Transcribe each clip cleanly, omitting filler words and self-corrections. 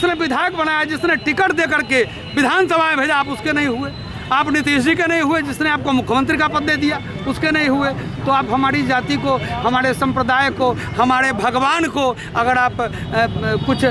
जिसने विधायक बनाया, जिसने टिकट दे करके विधानसभा में भेजा, आप उसके नहीं हुए। आप नीतीश जी के नहीं हुए, जिसने आपको मुख्यमंत्री का पद दे दिया उसके नहीं हुए। तो आप हमारी जाति को, हमारे संप्रदाय को, हमारे भगवान को अगर आप कुछ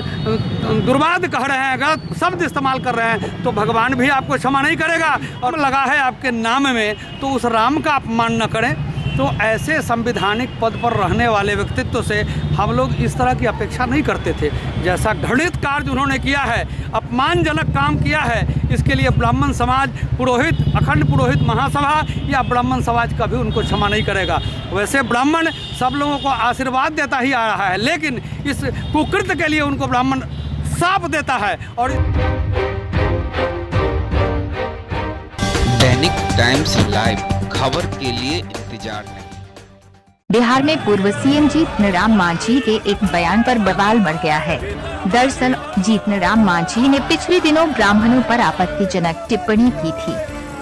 दुर्वाद कह रहे हैं, गलत शब्द इस्तेमाल कर रहे हैं, तो भगवान भी आपको क्षमा नहीं करेगा। और लगा है आपके नाम में, तो उस राम का अपमान न करें। तो ऐसे संवैधानिक पद पर रहने वाले व्यक्तित्व से हम लोग इस तरह की अपेक्षा नहीं करते थे। जैसा घृणित कार्य उन्होंने किया है, अपमानजनक काम किया है, इसके लिए ब्राह्मण समाज, पुरोहित, अखंड पुरोहित महासभा या ब्राह्मण समाज कभी उनको क्षमा नहीं करेगा। वैसे ब्राह्मण सब लोगों को आशीर्वाद देता ही आ रहा है, लेकिन इस कुकृत्य के लिए उनको ब्राह्मण शाप देता है। और दैनिक टाइम्स लाइव खबर के लिए इंतजार नहीं। बिहार में पूर्व सीएम जीतनराम मांझी के एक बयान पर बवाल मच गया है। दरअसल जीतनराम मांझी ने पिछले दिनों ब्राह्मणों पर आपत्तिजनक टिप्पणी की थी।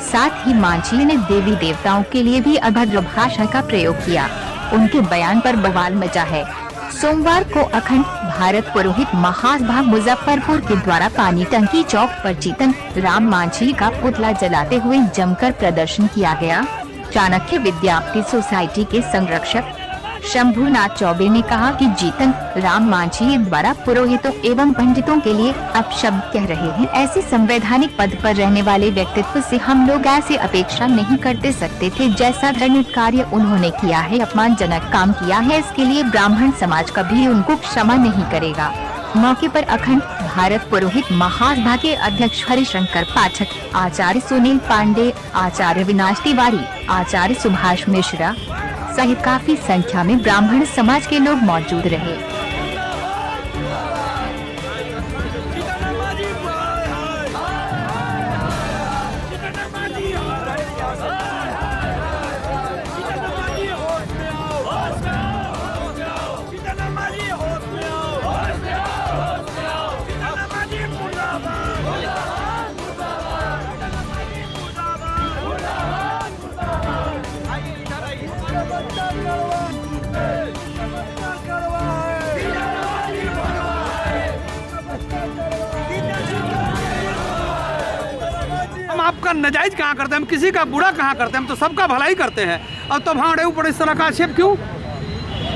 साथ ही मांझी ने देवी देवताओं के लिए भी अभद्र भाषा का प्रयोग किया। उनके बयान पर बवाल मचा है। सोमवार को अखंड भारत पुरोहित महासभा मुजफ्फरपुर के द्वारा पानी टंकी चौक पर जीतन राम मांझी का पुतला जलाते हुए जमकर प्रदर्शन किया गया। चाणक्य विद्यार्थी सोसाइटी के संरक्षक शंभुनाथ चौबे ने कहा कि जीतन राम मांझी द्वारा पुरोहितों एवं पंडितों के लिए अपशब्द कह रहे हैं। ऐसे संवैधानिक पद पर रहने वाले व्यक्तित्व से हम लोग ऐसी अपेक्षा नहीं करते सकते थे। जैसा घृणित कार्य उन्होंने किया है, अपमानजनक काम किया है, इसके लिए ब्राह्मण समाज कभी उनको क्षमा नहीं करेगा। मौके पर अखंड भारत पुरोहित महासभा के अध्यक्ष हरिशंकर पाठक, आचार्य सुनील पांडे, आचार्य विनाश तिवारी, आचार्य सुभाष मिश्रा सहित काफी संख्या में ब्राह्मण समाज के लोग मौजूद रहे। हम आपका नजायज कहाँ करते हैं, हम किसी का बुरा कहाँ करते हैं, हम तो सबका भलाई करते हैं। और तब हमारे ऊपर इस तरह का आक्षेप क्यों?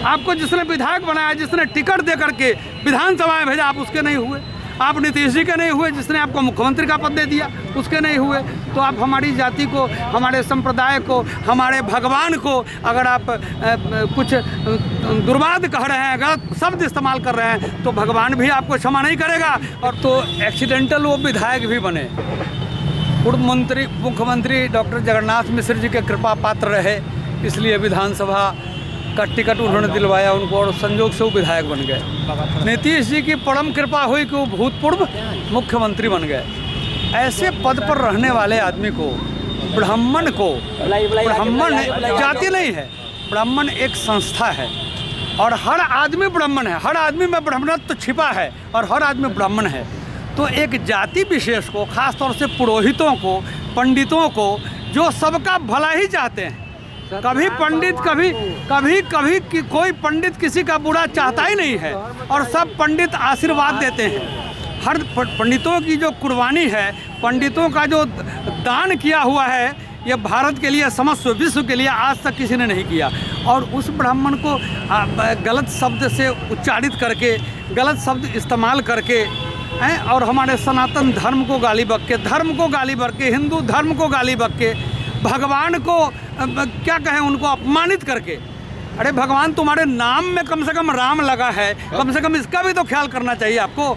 आपको जिसने विधायक बनाया, जिसने टिकट दे करके विधानसभा में भेजा, आप उसके नहीं हुए। आप नीतीश जी के नहीं हुए, जिसने आपको मुख्यमंत्री का पद दे दिया उसके नहीं हुए। तो आप हमारी जाति को, हमारे संप्रदाय को, हमारे भगवान को अगर आप कुछ दुर्वाद कह रहे हैं, गलत शब्द इस्तेमाल कर रहे हैं, तो भगवान भी आपको क्षमा नहीं करेगा। और तो एक्सीडेंटल वो विधायक भी बने। पूर्व मुख्यमंत्री डॉक्टर जगन्नाथ मिश्र जी के कृपा पात्र रहे, इसलिए विधानसभा का टिकट उन्होंने दिलवाया उनको, और संजोग से वो विधायक बन गए। नीतीश जी की परम कृपा हुई कि वो भूतपूर्व मुख्यमंत्री बन गए। ऐसे पद पर रहने वाले आदमी को, ब्राह्मण को, ब्राह्मण जाति नहीं है, ब्राह्मण एक संस्था है और हर आदमी ब्राह्मण है। हर आदमी में ब्राह्मणत्व छिपा है और हर आदमी ब्राह्मण है। तो एक जाति विशेष को, खासतौर से पुरोहितों को, पंडितों को, जो सबका भला ही चाहते हैं, कभी पंडित कभी कोई पंडित किसी का बुरा चाहता ही नहीं है, और सब पंडित आशीर्वाद देते हैं। हर पंडितों की जो कुर्बानी है, पंडितों का जो दान किया हुआ है, ये भारत के लिए, समस्त विश्व के लिए आज तक किसी ने नहीं किया। और उस ब्राह्मण को गलत शब्द से उच्चारित करके, गलत शब्द इस्तेमाल करके हैं, और हमारे सनातन धर्म को गाली बक के, धर्म को गाली बक के, हिंदू धर्म को गाली बक के, भगवान को क्या कहें, उनको अपमानित करके। अरे भगवान, तुम्हारे नाम में कम से कम राम लगा है, कम से कम इसका भी तो ख्याल करना चाहिए आपको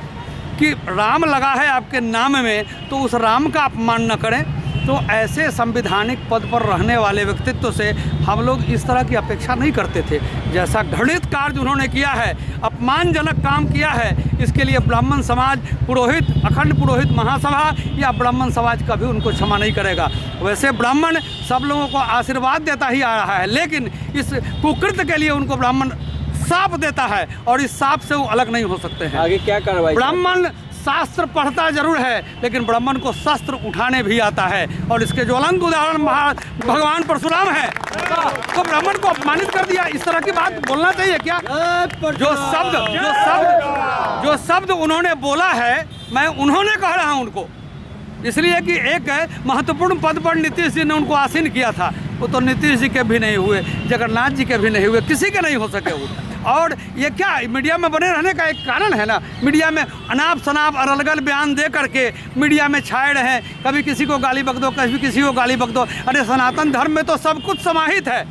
कि राम लगा है आपके नाम में, तो उस राम का अपमान न करें। तो ऐसे संवैधानिक पद पर रहने वाले व्यक्तित्व से हम लोग इस तरह की अपेक्षा नहीं करते थे। जैसा घृणित कार्य उन्होंने किया है, अपमानजनक काम किया है, इसके लिए ब्राह्मण समाज, पुरोहित, अखंड पुरोहित महासभा या ब्राह्मण समाज कभी उनको क्षमा नहीं करेगा। वैसे ब्राह्मण सब लोगों को आशीर्वाद देता ही आ रहा है, लेकिन इस कुकृत्य के लिए उनको ब्राह्मण शाप देता है, और इस शाप से वो अलग नहीं हो सकते हैं। आगे क्या कार्रवाई? ब्राह्मण शास्त्र पढ़ता जरूर है, लेकिन ब्राह्मण को शस्त्र उठाने भी आता है। और इसके ज्वलंत उदाहरण भगवान परशुराम है। तो ब्राह्मण को अपमानित कर दिया, इस तरह की बात बोलना चाहिए क्या? जो शब्द उन्होंने बोला है, मैं उन्होंने कह रहा हूं उनको, इसलिए कि एक महत्वपूर्ण पद पर नीतीश जी ने उनको आसीन किया था। वो तो नीतीश जी के भी नहीं हुए, जगन्नाथ जी के भी नहीं हुए, किसी के नहीं हो सके वो। और ये क्या मीडिया में बने रहने का एक कारण है ना, मीडिया में अनाप शनाप अलग बयान दे करके मीडिया में छाए रहे, कभी किसी को गाली बक दो, कभी किसी को गाली बक दो। अरे सनातन धर्म में तो सब कुछ समाहित है,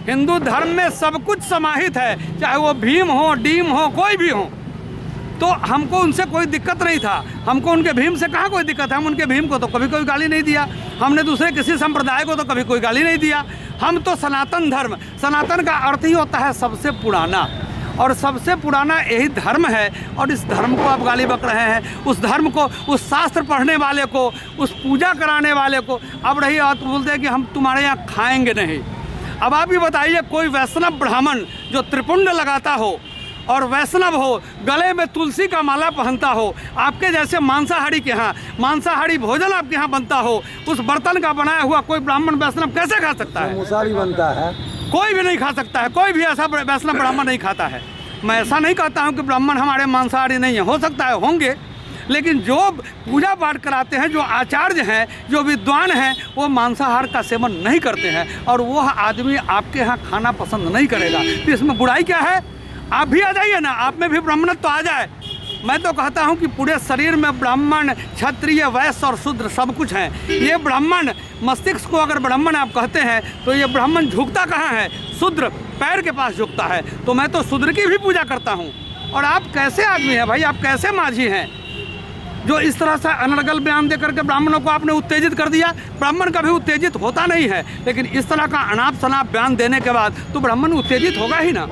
हिंदू धर्म में सब कुछ समाहित है, चाहे वो भीम हो, डीम हो, कोई भी हो। तो हमको उनसे कोई दिक्कत नहीं था, हमको उनके भीम से कहाँ कोई दिक्कत है। हम उनके भीम को तो कभी कोई गाली नहीं दिया, हमने दूसरे किसी संप्रदाय को तो कभी कोई गाली नहीं दिया। हम तो सनातन धर्म, सनातन का अर्थ ही होता है सबसे पुराना, और सबसे पुराना यही धर्म है। और इस धर्म को आप गाली बक रहे हैं, उस धर्म को, उस शास्त्र पढ़ने वाले को, उस पूजा कराने वाले को। अब रही बात, बोलते हैं कि हम तुम्हारे यहाँ खाएंगे नहीं। अब आप ही बताइए, कोई वैष्णव ब्राह्मण जो त्रिपुंड लगाता हो और वैष्णव हो, गले में तुलसी का माला पहनता हो, आपके जैसे मांसाहारी के यहाँ मांसाहारी भोजन आपके यहाँ बनता हो, उस बर्तन का बनाया हुआ कोई ब्राह्मण वैष्णव कैसे खा सकता है? समोसा भी बनता है, कोई भी नहीं खा सकता है, कोई भी ऐसा वैष्णव ब्राह्मण नहीं खाता है। मैं ऐसा नहीं कहता हूँ कि ब्राह्मण हमारे मांसाहारी नहीं है, हो सकता है होंगे, लेकिन जो पूजा पाठ कराते हैं, जो आचार्य हैं, जो विद्वान हैं, वो मांसाहार का सेवन नहीं करते हैं, और वह आदमी आपके यहाँ खाना पसंद नहीं करेगा। तो इसमें बुराई क्या है? आप भी आ जाइए ना, आप में भी ब्राह्मणत्व तो आ जाए। मैं तो कहता हूं कि पूरे शरीर में ब्राह्मण, क्षत्रिय, वैश्य और शूद्र सब कुछ है। ये ब्राह्मण मस्तिष्क को अगर ब्राह्मण आप कहते हैं, तो ये ब्राह्मण झुकता कहाँ है? शूद्र पैर के पास झुकता है। तो मैं तो शूद्र की भी पूजा करता हूँ। और आप कैसे आदमी हैं भाई, आप कैसे माझी हैं जो इस तरह से अनर्गल बयान दे करके ब्राह्मणों को आपने उत्तेजित कर दिया? ब्राह्मण कभी उत्तेजित होता नहीं है, लेकिन इस तरह का अनाप शनाप बयान देने के बाद तो ब्राह्मण उत्तेजित होगा ही ना।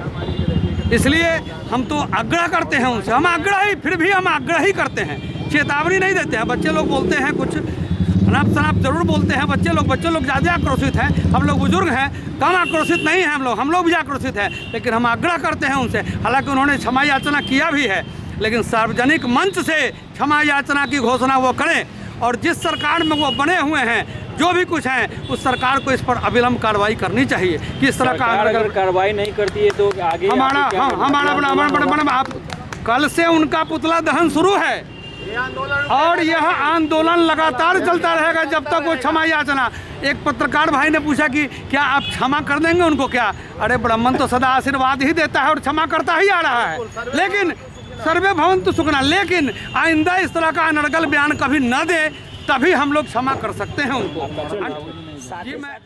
इसलिए हम तो आग्रह करते हैं उनसे, हम आग्रह ही, फिर भी हम आग्रह ही करते हैं, चेतावनी नहीं देते हैं। बच्चे लोग बोलते हैं कुछ अनाप शनाप जरूर बोलते हैं बच्चे लोग ज़्यादा आक्रोशित हैं, हम लोग बुजुर्ग हैं, कम आक्रोशित नहीं हैं हम लोग भी आक्रोशित हैं, लेकिन हम आग्रह करते हैं उनसे। हालांकि उन्होंने क्षमा याचना किया भी है, लेकिन सार्वजनिक मंच से क्षमा याचना की घोषणा वो करें, और जिस सरकार में वो बने हुए हैं, जो भी कुछ है, उस सरकार को इस पर अविलंब कार्रवाई करनी चाहिए। कि इस तरह का अगर कार्रवाई नहीं करती है तो आगे हमारा ब्राह्मण आप कल से उनका पुतला दहन शुरू है, और यह आंदोलन लगातार चलता रहेगा जब तक वो क्षमा याचना। एक पत्रकार भाई ने पूछा कि क्या आप क्षमा कर देंगे उनको क्या? अरे ब्राह्मण तो सदा आशीर्वाद ही देता है और क्षमा करता ही आ रहा है, लेकिन सर्वे भवन्तु सुखिनः। लेकिन आइंदा इस तरह का अनर्गल बयान कभी न दे, तभी हम लोग क्षमा कर सकते हैं उनको। जी मैं